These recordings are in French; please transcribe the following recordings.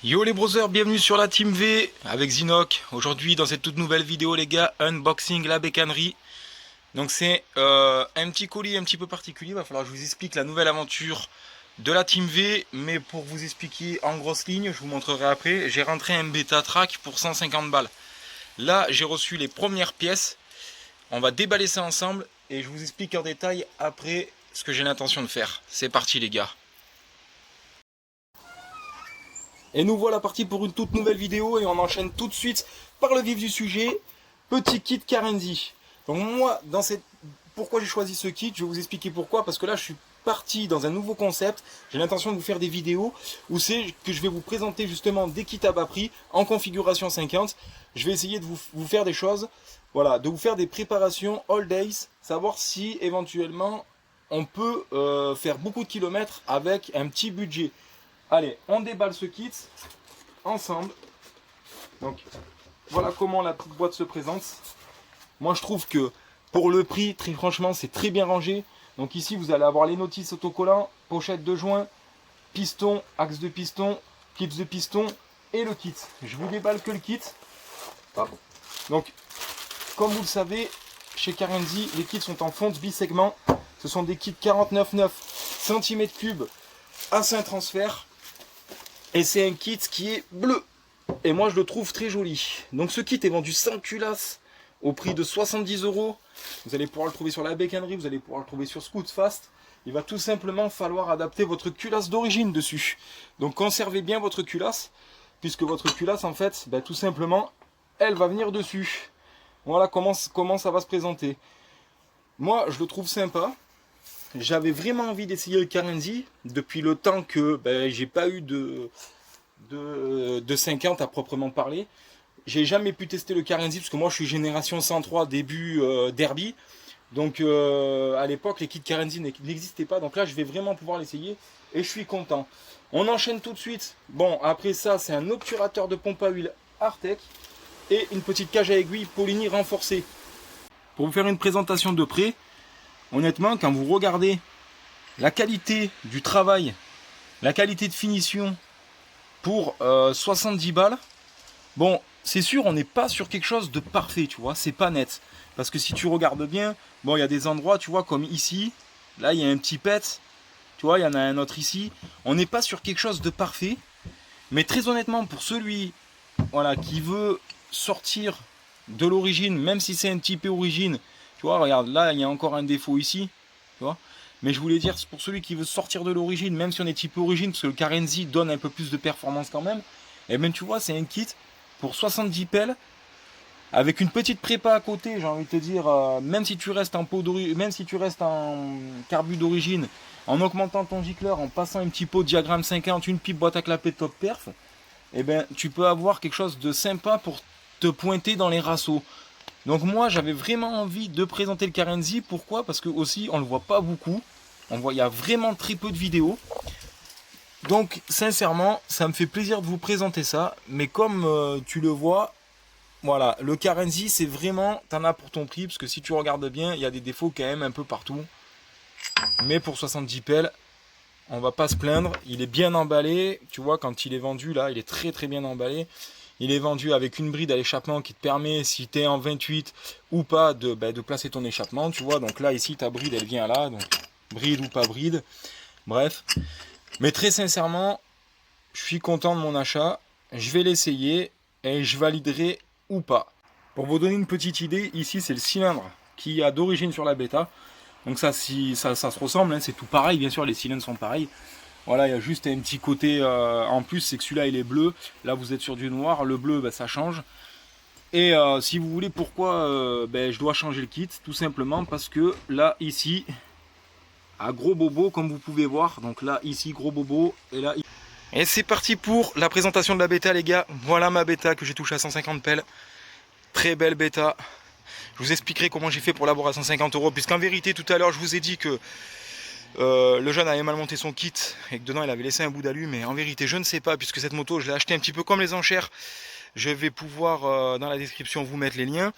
Yo les brothers, bienvenue sur la Team V avec Zinok. Aujourd'hui dans cette toute nouvelle vidéo les gars, unboxing la bécannerie. Donc c'est un petit colis un petit peu particulier, il va falloir que je vous explique la nouvelle aventure de la Team V. Mais pour vous expliquer en grosses lignes, je vous montrerai après, j'ai rentré un bêta track pour 150 balles. Là j'ai reçu les premières pièces, on va déballer ça ensemble et je vous explique en détail après ce que j'ai l'intention de faire. C'est parti les gars. Et nous voilà partis pour une toute nouvelle vidéo et on enchaîne tout de suite par le vif du sujet. Petit kit Carenzi. Donc moi, pourquoi j'ai choisi ce kit, je vais vous expliquer pourquoi. Parce que là, je suis parti dans un nouveau concept. J'ai l'intention de vous faire des vidéos où c'est que je vais vous présenter justement des kits à bas prix en configuration 50. Je vais essayer de vous faire des choses, voilà, de vous faire des préparations all days, savoir si éventuellement on peut faire beaucoup de kilomètres avec un petit budget. Allez, on déballe ce kit ensemble. Donc, voilà comment la petite boîte se présente. Moi, je trouve que pour le prix, très franchement, c'est très bien rangé. Donc ici, vous allez avoir les notices autocollants, pochette de joint, piston, axe de piston, clips de piston et le kit. Je vous déballe que le kit. Donc, comme vous le savez, chez Carenzi, les kits sont en fonte bisegment. Ce sont des kits 49,9 cm3 à 5 transferts. Et c'est un kit qui est bleu. Et moi je le trouve très joli. Donc ce kit est vendu sans culasse au prix de 70 €. Vous allez pouvoir le trouver sur la bécannerie, vous allez pouvoir le trouver sur Scootfast. Il va tout simplement falloir adapter votre culasse d'origine dessus. Donc conservez bien votre culasse, puisque votre culasse en fait, tout simplement, elle va venir dessus. Voilà comment ça va se présenter. Moi je le trouve sympa. J'avais vraiment envie d'essayer le Carenzi depuis le temps que j'ai pas eu de 50 à proprement parler. J'ai jamais pu tester le Carenzi parce que moi je suis génération 103 début Derby. Donc à l'époque les kits Carenzi n'existaient pas. Donc là je vais vraiment pouvoir l'essayer et je suis content. On enchaîne tout de suite. Bon, après ça c'est un obturateur de pompe à huile Artec et une petite cage à aiguille Polini renforcée. Pour vous faire une présentation de près, honnêtement, quand vous regardez la qualité du travail, la qualité de finition pour 70 balles, bon, c'est sûr, on n'est pas sur quelque chose de parfait, tu vois, c'est pas net. Parce que si tu regardes bien, bon, il y a des endroits, tu vois, comme ici, là, il y a un petit pet, tu vois, il y en a un autre ici. On n'est pas sur quelque chose de parfait, mais très honnêtement, pour celui, voilà, qui veut sortir de l'origine, même si c'est un type origine, tu vois, regarde, là, il y a encore un défaut ici, tu vois. Mais je voulais dire, pour celui qui veut sortir de l'origine, même si on est type origine, parce que le Carenzi donne un peu plus de performance quand même, et bien tu vois, c'est un kit pour 70 pelles, avec une petite prépa à côté, j'ai envie de te dire, même si tu restes en même si tu restes en carbu d'origine, en augmentant ton gicleur, en passant un petit pot diagramme 50, une pipe boîte à clapet top perf, et ben tu peux avoir quelque chose de sympa pour te pointer dans les rassos. Donc moi j'avais vraiment envie de présenter le Carenzi. Pourquoi? Parce que aussi on le voit pas beaucoup. Il y a vraiment très peu de vidéos. Donc sincèrement ça me fait plaisir de vous présenter ça. Mais comme tu le vois, voilà, le Carenzi c'est vraiment, t'en as pour ton prix. Parce que si tu regardes bien, il y a des défauts quand même un peu partout. Mais pour 70 pelles, on va pas se plaindre. Il est bien emballé. Tu vois, quand il est vendu là, il est très très bien emballé. Il est vendu avec une bride à l'échappement qui te permet, si tu es en 28 ou pas, de placer ton échappement. Tu vois, donc là, ici, ta bride, elle vient là. Donc, bride ou pas bride. Bref. Mais très sincèrement, je suis content de mon achat. Je vais l'essayer et je validerai ou pas. Pour vous donner une petite idée, ici, c'est le cylindre qui a d'origine sur la bêta. Donc ça se ressemble, hein, c'est tout pareil. Bien sûr, les cylindres sont pareils. Voilà, il y a juste un petit côté en plus, c'est que celui-là il est bleu. Là vous êtes sur du noir, le bleu ça change. Et si vous voulez pourquoi je dois changer le kit, tout simplement parce que là ici, à gros bobo comme vous pouvez voir, donc là ici gros bobo et là. Et c'est parti pour la présentation de la bêta les gars. Voilà ma bêta que j'ai touché à 150 pelles. Très belle bêta. Je vous expliquerai comment j'ai fait pour l'avoir à 150 €, puisqu'en vérité tout à l'heure je vous ai dit que le jeune avait mal monté son kit et que dedans il avait laissé un bout d'alu, mais en vérité je ne sais pas, puisque cette moto je l'ai acheté un petit peu comme les enchères. Je vais pouvoir dans la description vous mettre les liens.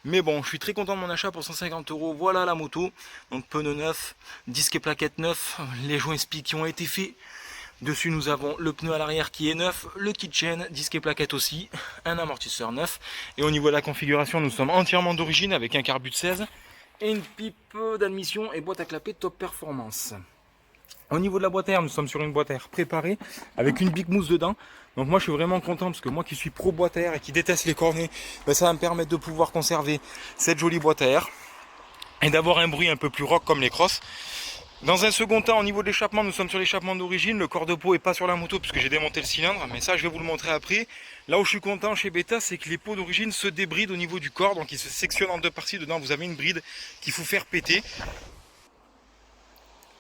Mais bon, je suis très content de mon achat pour 150 €. Voilà la moto, donc pneus neufs, disque et plaquettes neufs, les joints SPI qui ont été faits. Dessus nous avons le pneu à l'arrière qui est neuf, le kit chain, disque et plaquettes aussi, un amortisseur neuf. Et au niveau de la configuration, nous sommes entièrement d'origine avec un carbu de 16 et une pipe d'admission et boîte à clapper top performance. Au niveau de la boîte à air, nous sommes sur une boîte à air préparée avec une Big Mousse dedans. Donc moi je suis vraiment content parce que moi qui suis pro boîte à air et qui déteste les cornets, ben ça va me permettre de pouvoir conserver cette jolie boîte à air et d'avoir un bruit un peu plus rock comme les crosses. Dans un second temps, au niveau de l'échappement, nous sommes sur l'échappement d'origine. Le corps de peau n'est pas sur la moto puisque j'ai démonté le cylindre, mais ça je vais vous le montrer après. Là où je suis content chez Beta, c'est que les pots d'origine se débrident au niveau du corps, donc ils se sectionnent en deux parties. Dedans vous avez une bride qu'il faut faire péter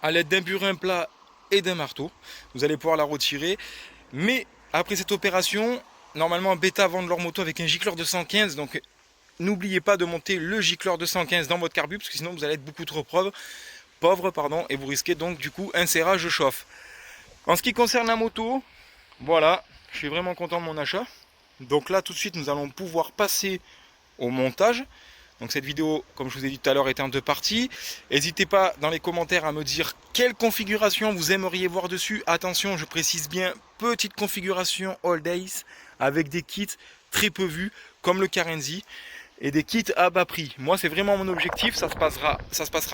à l'aide d'un burin plat et d'un marteau. Vous allez pouvoir la retirer. Mais après cette opération, normalement Beta vendent leur moto avec un gicleur de 115, donc n'oubliez pas de monter le gicleur de 115 dans votre carbu, parce que sinon vous allez être beaucoup trop pauvre, et vous risquez donc du coup un serrage de chauffe. En ce qui concerne la moto, voilà, je suis vraiment content de mon achat. Donc là tout de suite nous allons pouvoir passer au montage. Donc cette vidéo, comme je vous ai dit tout à l'heure, est en deux parties. N'hésitez pas dans les commentaires à me dire quelle configuration vous aimeriez voir dessus. Attention, je précise bien, petite configuration all days avec des kits très peu vus comme le Carenzi et des kits à bas prix. Moi c'est vraiment mon objectif, ça se passera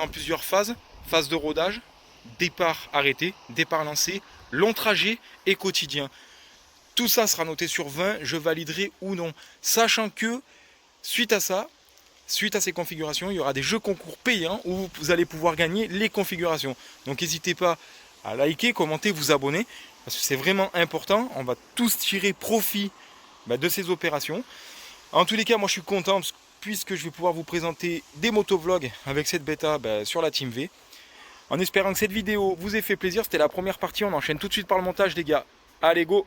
en plusieurs phases. Phase de rodage, départ arrêté, départ lancé, long trajet et quotidien. Tout ça sera noté sur 20, je validerai ou non. Sachant que, suite à ces configurations, il y aura des jeux concours payants où vous allez pouvoir gagner les configurations. Donc n'hésitez pas à liker, commenter, vous abonner, parce que c'est vraiment important. On va tous tirer profit de ces opérations. En tous les cas, moi je suis content puisque je vais pouvoir vous présenter des motovlogs avec cette bêta sur la Team V. En espérant que cette vidéo vous ait fait plaisir, c'était la première partie, on enchaîne tout de suite par le montage les gars. Allez go!